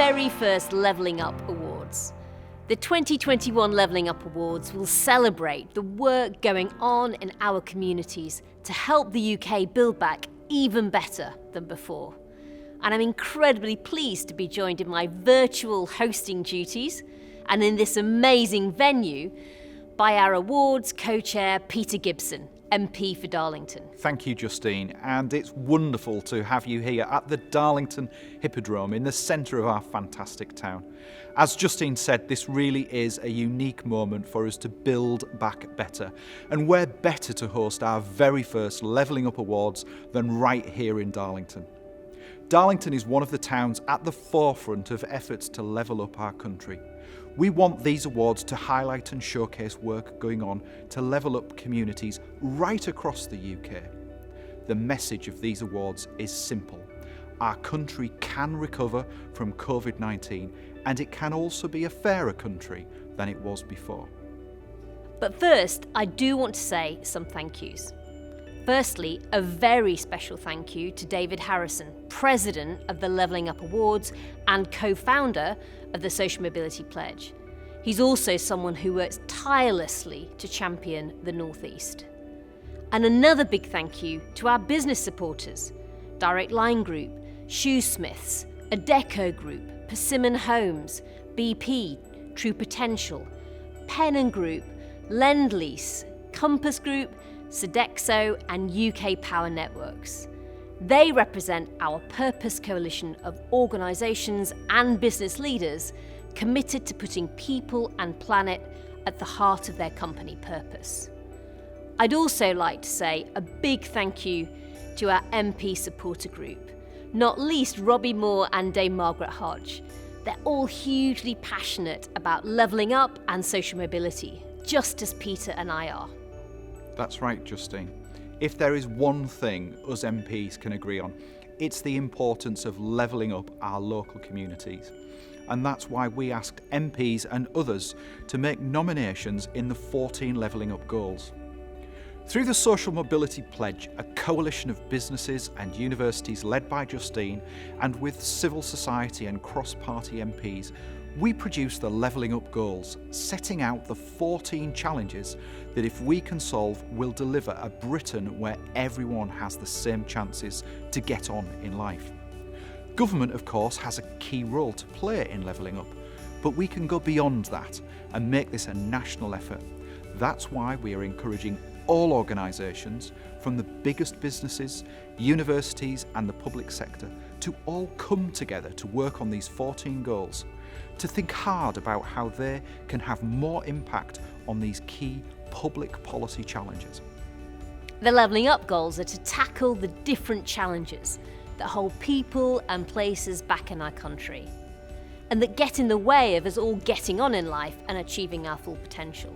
very first Levelling Up Awards. The 2021 Levelling Up Awards will celebrate the work going on in our communities to help the UK build back even better than before. And I'm incredibly pleased to be joined in my virtual hosting duties and in this amazing venue by our awards co-chair Peter Gibson, MP for Darlington. Thank you, Justine, and it's wonderful to have you here at the Darlington Hippodrome in the centre of our fantastic town. As Justine said, this really is a unique moment for us to build back better, and where better to host our very first Levelling Up Awards than right here in Darlington. Darlington is one of the towns at the forefront of efforts to level up our country. We want these awards to highlight and showcase work going on to level up communities right across the UK. The message of these awards is simple. Our country can recover from COVID-19, and it can also be a fairer country than it was before. But first, I do want to say some thank yous. Firstly, a very special thank you to David Harrison, President of the Levelling Up Awards and co-founder of the Social Mobility Pledge. He's also someone who works tirelessly to champion the North East. And another big thank you to our business supporters, Direct Line Group, Shoesmiths, Adecco Group, Persimmon Homes, BP, True Potential, Pennon Group, Lend-Lease, Compass Group, Sodexo and UK Power Networks. They represent our purpose coalition of organisations and business leaders committed to putting people and planet at the heart of their company purpose. I'd also like to say a big thank you to our MP supporter group, not least Robbie Moore and Dame Margaret Hodge. They're all hugely passionate about levelling up and social mobility, just as Peter and I are. That's right, Justine. If there is one thing us MPs can agree on, it's the importance of levelling up our local communities. And that's why we asked MPs and others to make nominations in the 14 Levelling Up goals. Through the Social Mobility Pledge, a coalition of businesses and universities led by Justine and with civil society and cross-party MPs, we produced the Levelling Up goals, setting out the 14 challenges that if we can solve will deliver a Britain where everyone has the same chances to get on in life. Government, of course, has a key role to play in levelling up, but we can go beyond that and make this a national effort. That's why we are encouraging all organisations, from the biggest businesses, universities and the public sector, to all come together to work on these 14 goals, to think hard about how they can have more impact on these key public policy challenges. The Levelling Up goals are to tackle the different challenges that hold people and places back in our country, and that get in the way of us all getting on in life and achieving our full potential.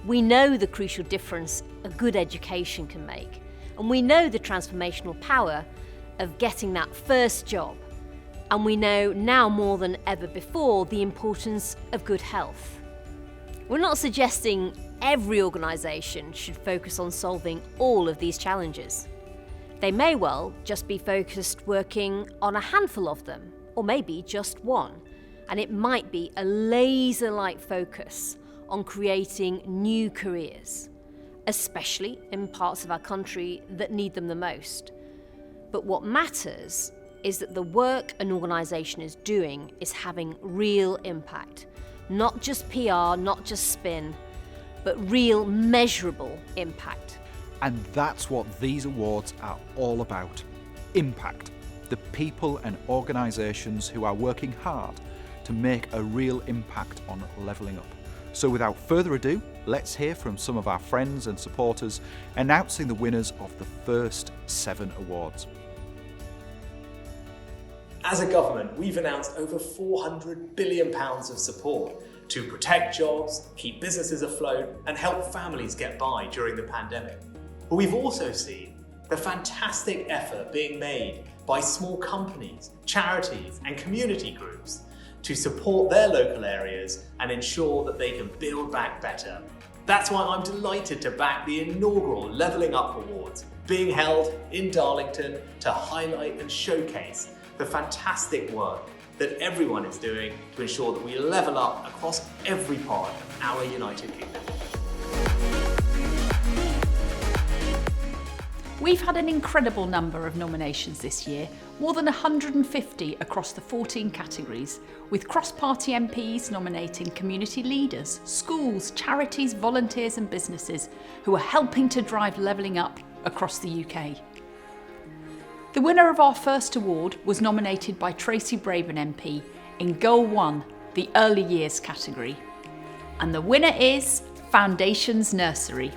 We know the crucial difference a good education can make, and we know the transformational power of getting that first job. And we know now more than ever before the importance of good health. We're not suggesting every organisation should focus on solving all of these challenges. They may well just be focused working on a handful of them, or maybe just one. And it might be a laser-like focus on creating new careers, especially in parts of our country that need them the most. But what matters is that the work an organisation is doing is having real impact. Not just PR, not just spin, but real measurable impact. And that's what these awards are all about. Impact. The people and organisations who are working hard to make a real impact on levelling up. So without further ado, let's hear from some of our friends and supporters announcing the winners of the first 7 awards. As a government, we've announced over £400 billion of support to protect jobs, keep businesses afloat, and help families get by during the pandemic. But we've also seen the fantastic effort being made by small companies, charities, and community groups to support their local areas and ensure that they can build back better. That's why I'm delighted to back the inaugural Levelling Up Awards being held in Darlington to highlight and showcase the fantastic work that everyone is doing to ensure that we level up across every part of our United Kingdom. We've had an incredible number of nominations this year, more than 150 across the 14 categories, with cross-party MPs nominating community leaders, schools, charities, volunteers and businesses who are helping to drive levelling up across the UK. The winner of our first award was nominated by Tracy Brabin MP in Goal 1, the Early Years category. And the winner is Foundations Nursery,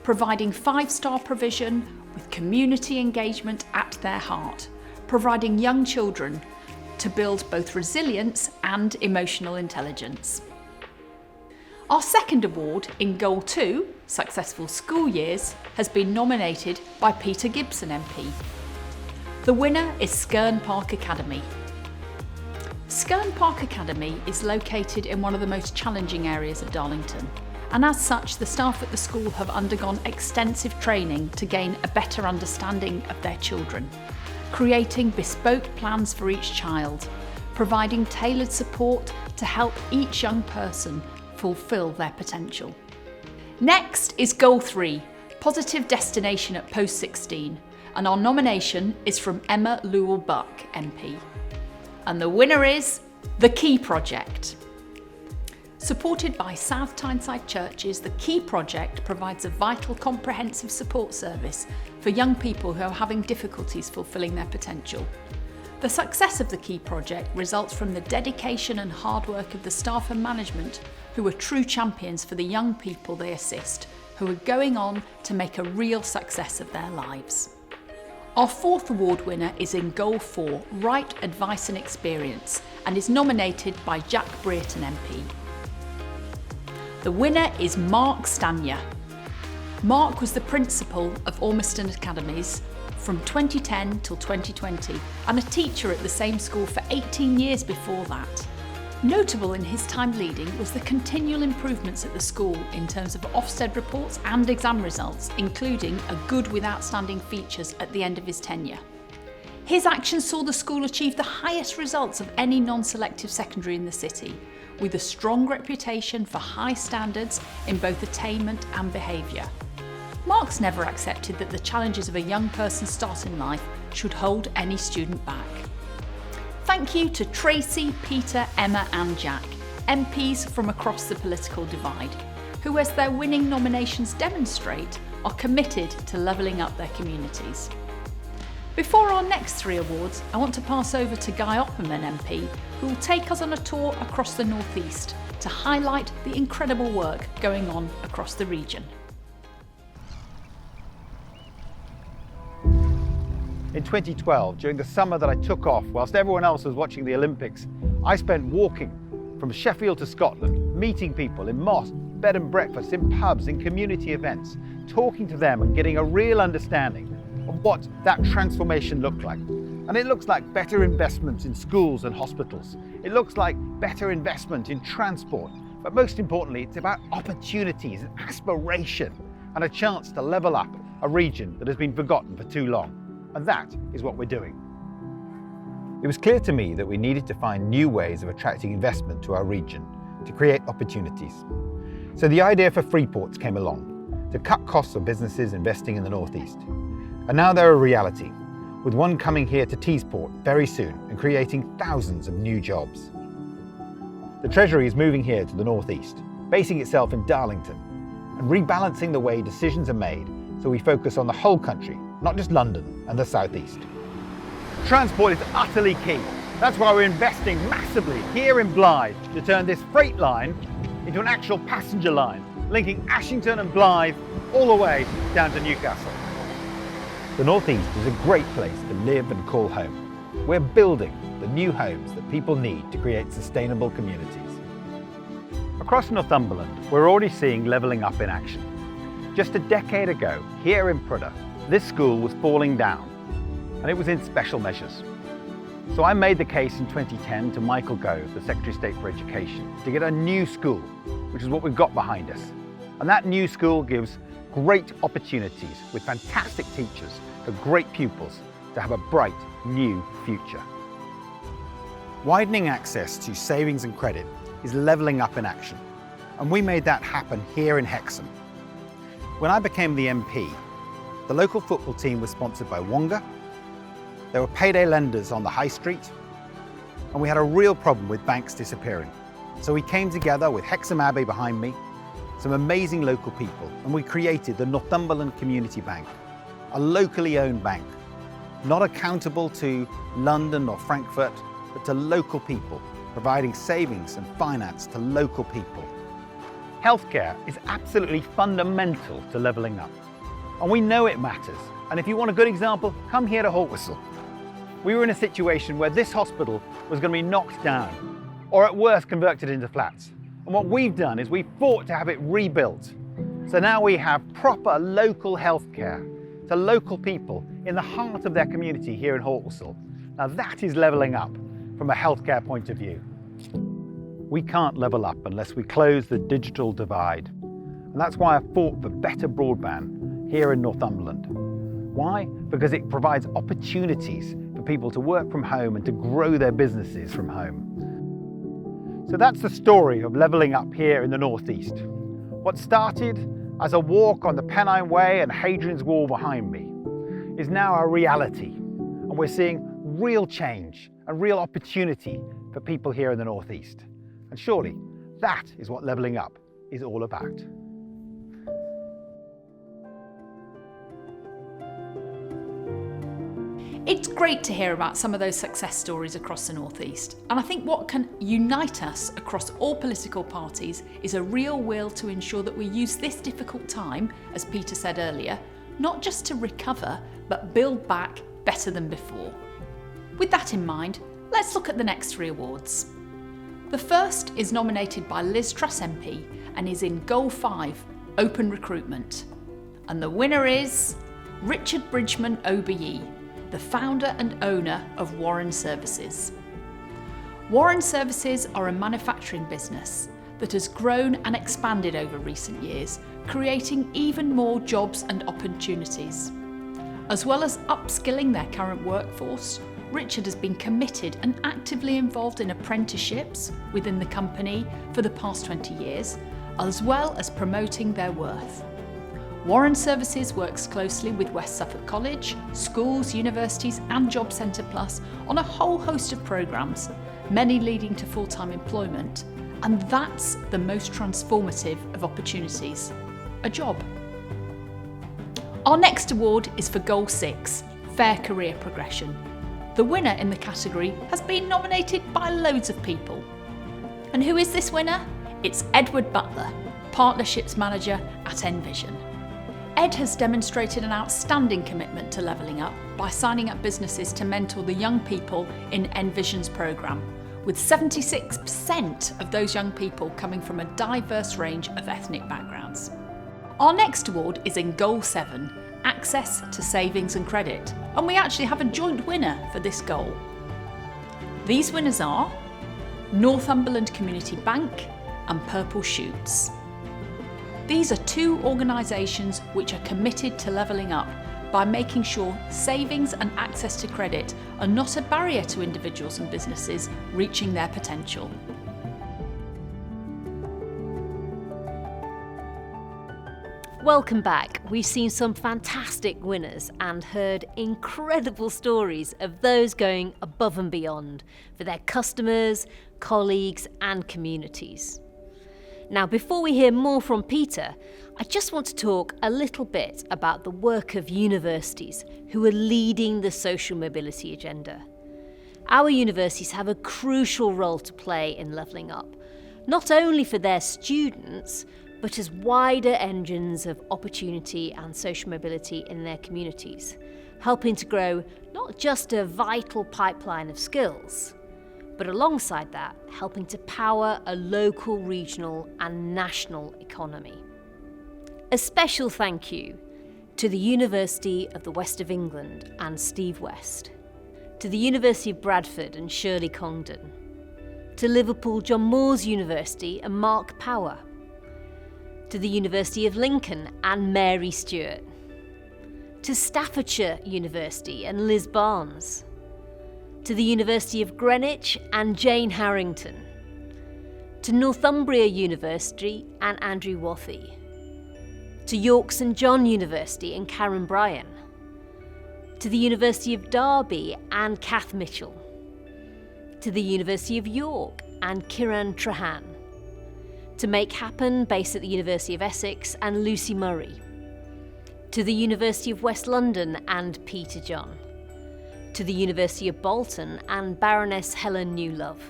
providing 5-star provision with community engagement at their heart, providing young children to build both resilience and emotional intelligence. Our second award in Goal 2, Successful School Years, has been nominated by Peter Gibson MP. The winner is Skerne Park Academy. Skerne Park Academy is located in one of the most challenging areas of Darlington, and as such the staff at the school have undergone extensive training to gain a better understanding of their children, creating bespoke plans for each child, providing tailored support to help each young person fulfil their potential. Next is Goal 3, Positive Destination at Post 16, and our nomination is from Emma Lewell-Buck MP. And the winner is The Key Project. Supported by South Tyneside Churches, the Key Project provides a vital, comprehensive support service for young people who are having difficulties fulfilling their potential. The success of the Key Project results from the dedication and hard work of the staff and management, who are true champions for the young people they assist, who are going on to make a real success of their lives. Our fourth award winner is in Goal 4, Right Advice and Experience, and is nominated by Jack Brereton MP. The winner is Mark Stanya. Mark was the principal of Ormiston Academies from 2010 till 2020 and a teacher at the same school for 18 years before that. Notable in his time leading was the continual improvements at the school in terms of Ofsted reports and exam results, including a good with outstanding features at the end of his tenure. His actions saw the school achieve the highest results of any non-selective secondary in the city, with a strong reputation for high standards in both attainment and behaviour. Mark's never accepted that the challenges of a young person's start in life should hold any student back. Thank you to Tracy, Peter, Emma and Jack, MPs from across the political divide, who, as their winning nominations demonstrate, are committed to levelling up their communities. Before our next 3 awards, I want to pass over to Guy Opperman MP, who will take us on a tour across the North East to highlight the incredible work going on across the region. In 2012, during the summer that I took off whilst everyone else was watching the Olympics, I spent walking from Sheffield to Scotland, meeting people in mosques, bed and breakfasts, in pubs, in community events, talking to them and getting a real understanding of what that transformation looked like. And it looks like better investment in schools and hospitals. It looks like better investment in transport. But most importantly, it's about opportunities and aspiration and a chance to level up a region that has been forgotten for too long. And that is what we're doing. It was clear to me that we needed to find new ways of attracting investment to our region to create opportunities. So the idea for Freeports came along, to cut costs of businesses investing in the North East. And now they're a reality, with one coming here to Teesport very soon and creating thousands of new jobs. The Treasury is moving here to the North East, basing itself in Darlington, and rebalancing the way decisions are made so we focus on the whole country, not just London and the South East. Transport is utterly key. That's why we're investing massively here in Blythe to turn this freight line into an actual passenger line, linking Ashington and Blythe all the way down to Newcastle. The North East is a great place to live and call home. We're building the new homes that people need to create sustainable communities. Across Northumberland, we're already seeing levelling up in action. Just a decade ago, here in Prudhoe, this school was falling down, and it was in special measures. So I made the case in 2010 to Michael Gove, the Secretary of State for Education, to get a new school, which is what we've got behind us. And that new school gives great opportunities with fantastic teachers for great pupils to have a bright new future. Widening access to savings and credit is levelling up in action, and we made that happen here in Hexham. When I became the MP, the local football team was sponsored by Wonga, there were payday lenders on the high street, and we had a real problem with banks disappearing. So we came together with Hexham Abbey behind me, some amazing local people, and we created the Northumberland Community Bank, a locally owned bank, not accountable to London or Frankfurt, but to local people, providing savings and finance to local people. Healthcare is absolutely fundamental to levelling up, and we know it matters. And if you want a good example, come here to Haltwhistle. We were in a situation where this hospital was going to be knocked down, or at worst converted into flats. And what we've done is we've fought to have it rebuilt. So now we have proper local healthcare to local people in the heart of their community here in Haltwhistle. Now that is levelling up from a healthcare point of view. We can't level up unless we close the digital divide. And that's why I fought for better broadband here in Northumberland. Why? Because it provides opportunities for people to work from home and to grow their businesses from home. So that's the story of levelling up here in the Northeast. What started as a walk on the Pennine Way and Hadrian's Wall behind me is now a reality. And we're seeing real change and real opportunity for people here in the Northeast. And surely that is what levelling up is all about. It's great to hear about some of those success stories across the Northeast, and I think what can unite us across all political parties is a real will to ensure that we use this difficult time, as Peter said earlier, not just to recover, but build back better than before. With that in mind, let's look at the next 3 awards. The first is nominated by Liz Truss MP and is in Goal 5, Open Recruitment. And the winner is Richard Bridgman OBE, the founder and owner of Warren Services. Warren Services are a manufacturing business that has grown and expanded over recent years, creating even more jobs and opportunities. As well as upskilling their current workforce, Richard has been committed and actively involved in apprenticeships within the company for the past 20 years, as well as promoting their worth. Warren Services works closely with West Suffolk College, schools, universities and Job Centre Plus on a whole host of programmes, many leading to full-time employment, and that's the most transformative of opportunities, a job. Our next award is for Goal 6, Fair Career Progression. The winner in the category has been nominated by loads of people. And who is this winner? It's Edward Butler, Partnerships Manager at Envision. Ed has demonstrated an outstanding commitment to levelling up by signing up businesses to mentor the young people in Envision's programme, with 76% of those young people coming from a diverse range of ethnic backgrounds. Our next award is in Goal 7, Access to Savings and Credit, and we actually have a joint winner for this goal. These winners are Northumberland Community Bank and Purple Shoots. These are 2 organisations which are committed to levelling up by making sure savings and access to credit are not a barrier to individuals and businesses reaching their potential. Welcome back. We've seen some fantastic winners and heard incredible stories of those going above and beyond for their customers, colleagues and communities. Now, before we hear more from Peter, I just want to talk a little bit about the work of universities who are leading the social mobility agenda. Our universities have a crucial role to play in levelling up, not only for their students, but as wider engines of opportunity and social mobility in their communities, helping to grow not just a vital pipeline of skills, but alongside that, helping to power a local, regional and national economy. A special thank you to the University of the West of England and Steve West, to the University of Bradford and Shirley Congdon, to Liverpool John Moores University and Mark Power, to the University of Lincoln and Mary Stewart, to Staffordshire University and Liz Barnes, to the University of Greenwich and Jane Harrington, to Northumbria University and Andrew Wathy, to York St John University and Karen Bryan, to the University of Derby and Kath Mitchell, to the University of York and Kiran Trahan, to Make Happen, based at the University of Essex, and Lucy Murray, to the University of West London and Peter John, to the University of Bolton and Baroness Helen Newlove,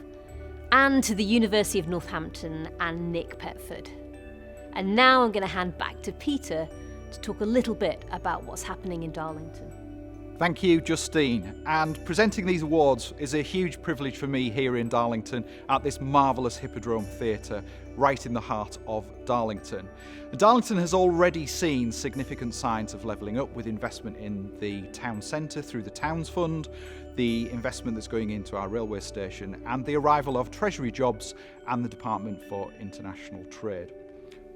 and to the University of Northampton and Nick Petford. And now I'm going to hand back to Peter to talk a little bit about what's happening in Darlington. Thank you, Justine. And presenting these awards is a huge privilege for me here in Darlington at this marvellous Hippodrome Theatre, right in the heart of Darlington. Darlington has already seen significant signs of levelling up with investment in the town centre through the Towns Fund, the investment that's going into our railway station, and the arrival of Treasury jobs and the Department for International Trade.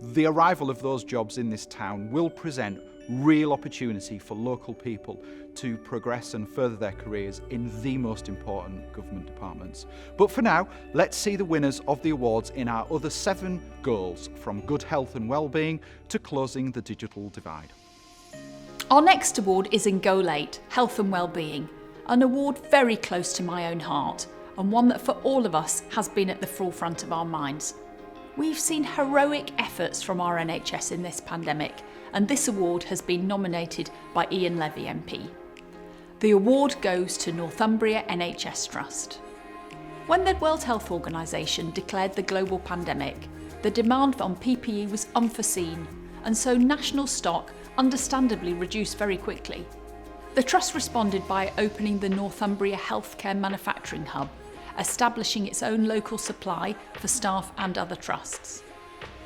The arrival of those jobs in this town will present real opportunity for local people to progress and further their careers in the most important government departments. But for now, let's see the winners of the awards in our other 7 goals, from good health and well-being to closing the digital divide. Our next award is in Goal 8, Health and Wellbeing, an award very close to my own heart and one that for all of us has been at the forefront of our minds. We've seen heroic efforts from our NHS in this pandemic, and this award has been nominated by Ian Levy MP. The award goes to Northumbria NHS Trust. When the World Health Organization declared the global pandemic, the demand on PPE was unforeseen, and so national stock understandably reduced very quickly. The Trust responded by opening the Northumbria Healthcare Manufacturing Hub, establishing its own local supply for staff and other trusts.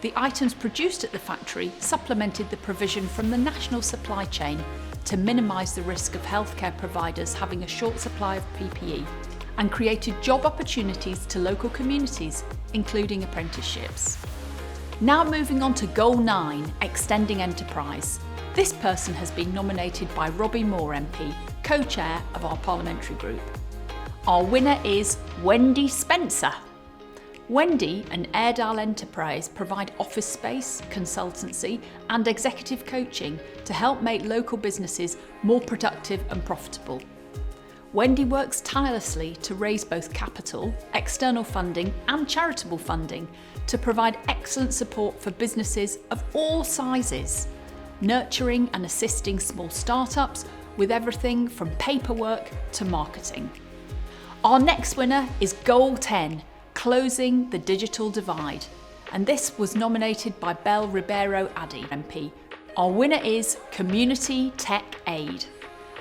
The items produced at the factory supplemented the provision from the national supply chain to minimise the risk of healthcare providers having a short supply of PPE, and created job opportunities to local communities, including apprenticeships. Now moving on to Goal 9, Extending Enterprise. This person has been nominated by Robbie Moore MP, co-chair of our parliamentary group. Our winner is Wendy Spencer. Wendy and Airedale Enterprise provide office space, consultancy and executive coaching to help make local businesses more productive and profitable. Wendy works tirelessly to raise both capital, external funding and charitable funding to provide excellent support for businesses of all sizes, nurturing and assisting small startups with everything from paperwork to marketing. Our next winner is Goal 10, Closing the Digital Divide, and this was nominated by Belle Ribeiro Addy MP. Our winner is Community Tech Aid,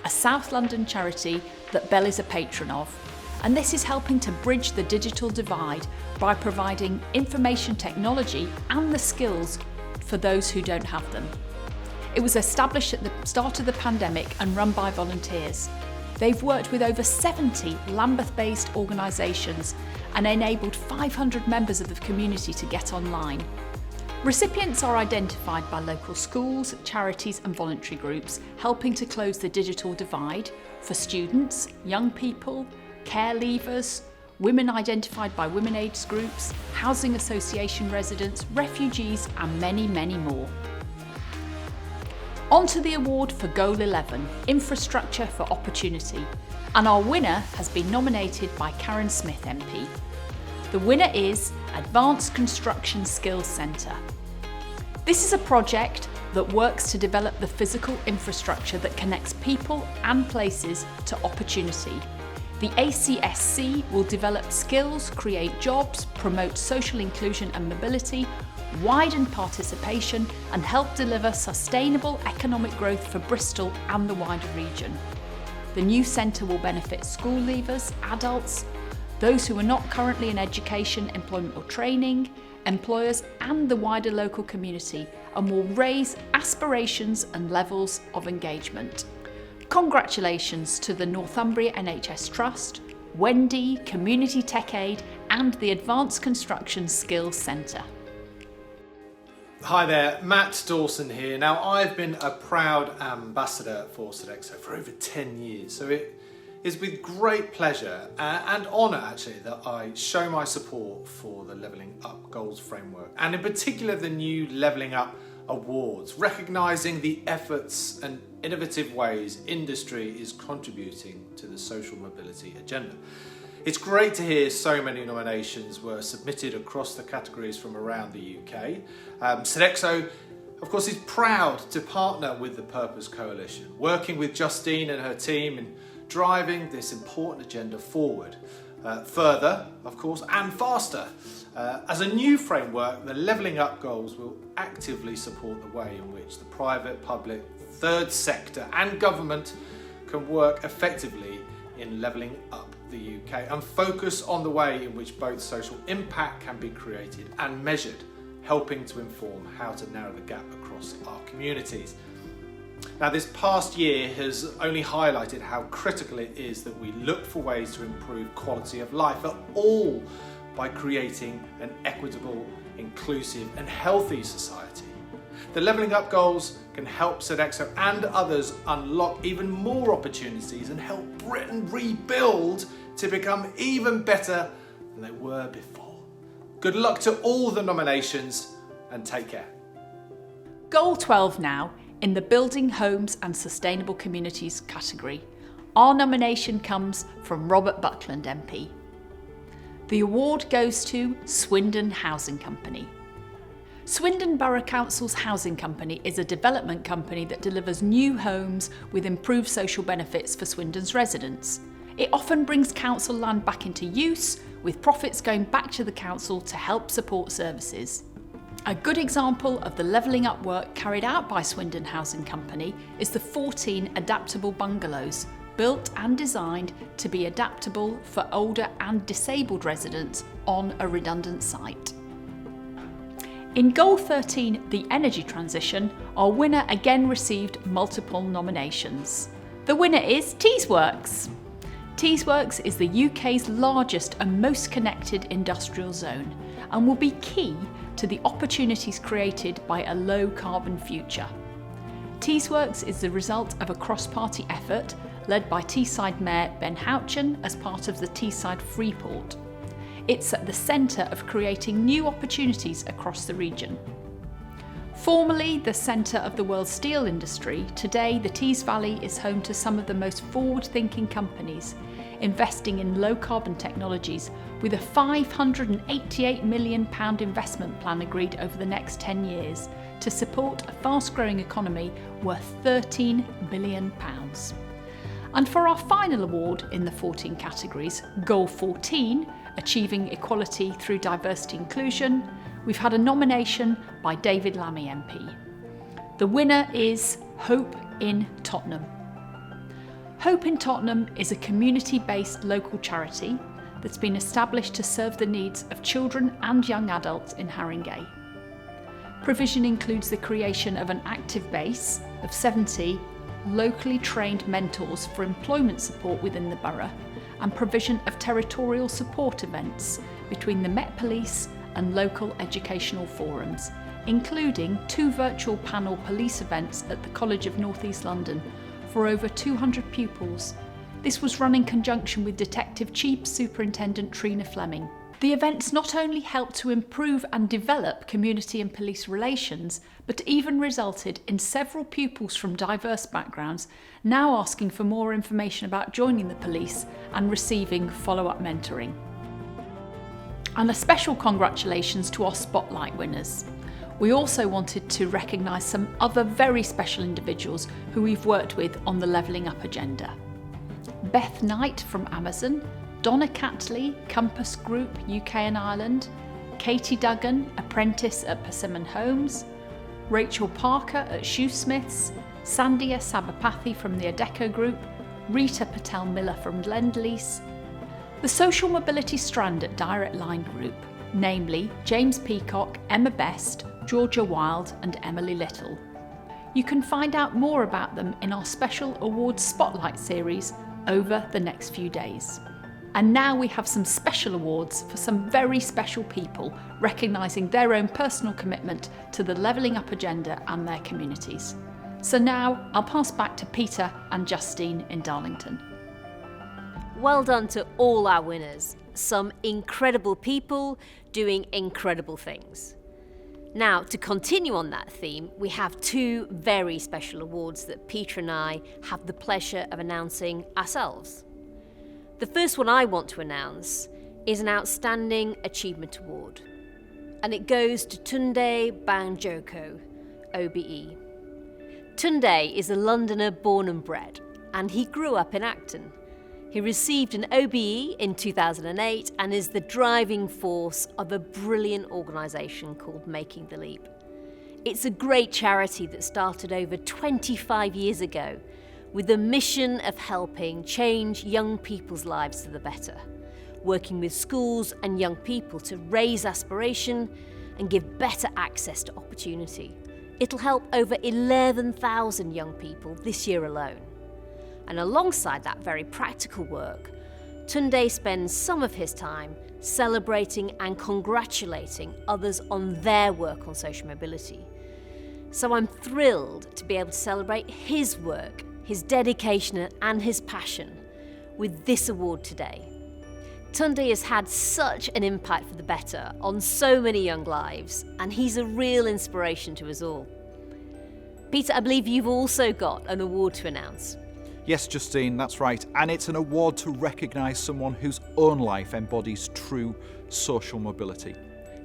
a South London charity that Belle is a patron of, and this is helping to bridge the digital divide by providing information technology and the skills for those who don't have them. It was established at the start of the pandemic and run by volunteers. They've worked with over 70 Lambeth-based organisations and enabled 500 members of the community to get online. Recipients are identified by local schools, charities and voluntary groups, helping to close the digital divide for students, young people, care leavers, women identified by women aids groups, housing association residents, refugees and many, many more. On to the award for Goal 11, Infrastructure for Opportunity, and our winner has been nominated by Karen Smith MP. The winner is Advanced Construction Skills Centre. This is a project that works to develop the physical infrastructure that connects people and places to opportunity. The ACSC will develop skills, create jobs, promote social inclusion and mobility, widen participation and help deliver sustainable economic growth for Bristol and the wider region. The new centre will benefit school leavers, adults, those who are not currently in education, employment or training, employers and the wider local community, and will raise aspirations and levels of engagement. Congratulations to the Northumbria NHS Trust, Wendy, Community Tech Aid and the Advanced Construction Skills Centre. Hi there, Matt Dawson here. Now, I've been a proud ambassador for Sodexo for over 10 years, so it It's with great pleasure and honour actually that I show my support for the Levelling Up Goals framework, and in particular the new Levelling Up Awards, recognising the efforts and innovative ways industry is contributing to the social mobility agenda. It's great to hear so many nominations were submitted across the categories from around the UK. Sodexo, of course, is proud to partner with the Purpose Coalition, working with Justine and her team in driving this important agenda forward. Further, of course, and faster. As a new framework, the Levelling Up Goals will actively support the way in which the private, public, third sector and government can work effectively in levelling up the UK and focus on the way in which both social impact can be created and measured, helping to inform how to narrow the gap across our communities. Now, this past year has only highlighted how critical it is that we look for ways to improve quality of life for all by creating an equitable, inclusive and healthy society. The Levelling Up Goals can help Sodexo and others unlock even more opportunities and help Britain rebuild to become even better than they were before. Good luck to all the nominations and take care. Goal 12 now, in the Building Homes and Sustainable Communities category. Our nomination comes from Robert Buckland MP. The award goes to Swindon Housing Company. Swindon Borough Council's Housing Company is a development company that delivers new homes with improved social benefits for Swindon's residents. It often brings council land back into use, with profits going back to the council to help support services. A good example of the levelling up work carried out by Swindon Housing Company is the 14 adaptable bungalows, built and designed to be adaptable for older and disabled residents on a redundant site. In Goal 13, the energy transition, our winner again received multiple nominations. The winner is Teesworks. Teesworks is the UK's largest and most connected industrial zone and will be key to the opportunities created by a low carbon future. Teesworks is the result of a cross-party effort led by Teesside Mayor Ben Houchen as part of the Teesside Freeport. It's at the centre of creating new opportunities across the region. Formerly the centre of the world's steel industry, today the Tees Valley is home to some of the most forward-thinking companies, investing in low-carbon technologies with a £588 million investment plan agreed over the next 10 years to support a fast-growing economy worth £13 billion. And for our final award in the 14 categories, Goal 14, Achieving Equality through Diversity Inclusion, we've had a nomination by David Lammy MP. The winner is Hope in Tottenham. Hope in Tottenham is a community-based local charity that's been established to serve the needs of children and young adults in Haringey. Provision includes the creation of an active base of 70 locally trained mentors for employment support within the borough and provision of territorial support events between the Met Police and local educational forums, including 2 virtual panel police events at the College of North East London for over 200 pupils. This was run in conjunction with Detective Chief Superintendent Trina Fleming. The events not only helped to improve and develop community and police relations, but even resulted in several pupils from diverse backgrounds now asking for more information about joining the police and receiving follow-up mentoring. And a special congratulations to our Spotlight winners. We also wanted to recognise some other very special individuals who we've worked with on the Levelling Up agenda. Beth Knight from Amazon, Donna Catley, Compass Group UK and Ireland, Katie Duggan, apprentice at Persimmon Homes, Rachel Parker at Shoesmiths, Sandhya Sabapathy from the Adecco Group, Rita Patel Miller from Lendlease, the social mobility strand at Direct Line Group, namely James Peacock, Emma Best, Georgia Wild and Emily Little. You can find out more about them in our special awards spotlight series over the next few days. And now we have some special awards for some very special people recognising their own personal commitment to the Levelling Up agenda and their communities. So now I'll pass back to Peter and Justine in Darlington. Well done to all our winners. Some incredible people doing incredible things. Now, to continue on that theme, we have two very special awards that Peter and I have the pleasure of announcing ourselves. The first one I want to announce is an Outstanding Achievement Award, and it goes to Tunde Banjoko, OBE. Tunde is a Londoner born and bred, and he grew up in Acton. He received an OBE in 2008 and is the driving force of a brilliant organisation called Making the Leap. It's a great charity that started over 25 years ago with the mission of helping change young people's lives for the better, working with schools and young people to raise aspiration and give better access to opportunity. It'll help over 11,000 young people this year alone. And alongside that very practical work, Tunde spends some of his time celebrating and congratulating others on their work on social mobility. So I'm thrilled to be able to celebrate his work, his dedication and his passion with this award today. Tunde has had such an impact for the better on so many young lives, and he's a real inspiration to us all. Peter, I believe you've also got an award to announce. Yes, Justine, that's right. And it's an award to recognise someone whose own life embodies true social mobility.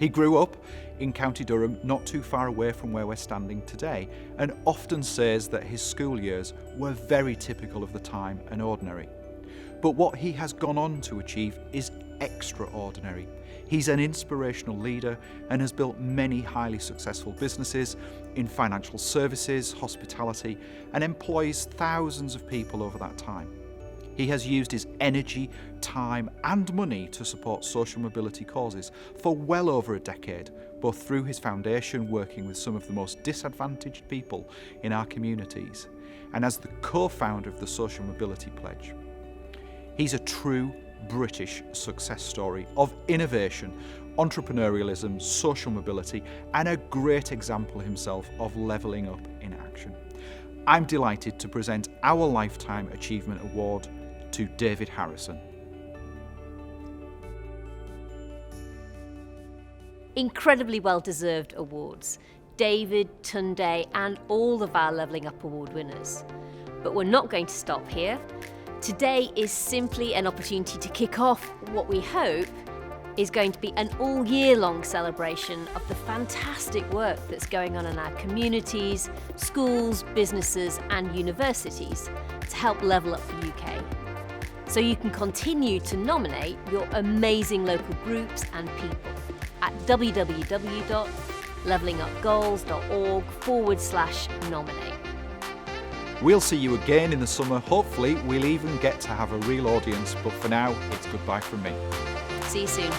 He grew up in County Durham, not too far away from where we're standing today, and often says that his school years were very typical of the time and ordinary. But what he has gone on to achieve is extraordinary. He's an inspirational leader and has built many highly successful businesses in financial services, hospitality, and employs thousands of people over that time. He has used his energy, time, and money to support social mobility causes for well over a decade, both through his foundation working with some of the most disadvantaged people in our communities, and as the co-founder of the Social Mobility Pledge. He's a true British success story of innovation, entrepreneurialism, social mobility, and a great example himself of levelling up in action. I'm delighted to present our Lifetime Achievement Award to David Harrison. Incredibly well-deserved awards, David, Tunde, and all of our Levelling Up Award winners. But we're not going to stop here. Today is simply an opportunity to kick off what we hope is going to be an all-year-long celebration of the fantastic work that's going on in our communities, schools, businesses, and universities to help level up the UK. So you can continue to nominate your amazing local groups and people at www.levellingupgoals.org/nominate. We'll see you again in the summer. Hopefully, we'll even get to have a real audience, but for now, it's goodbye from me. See you soon.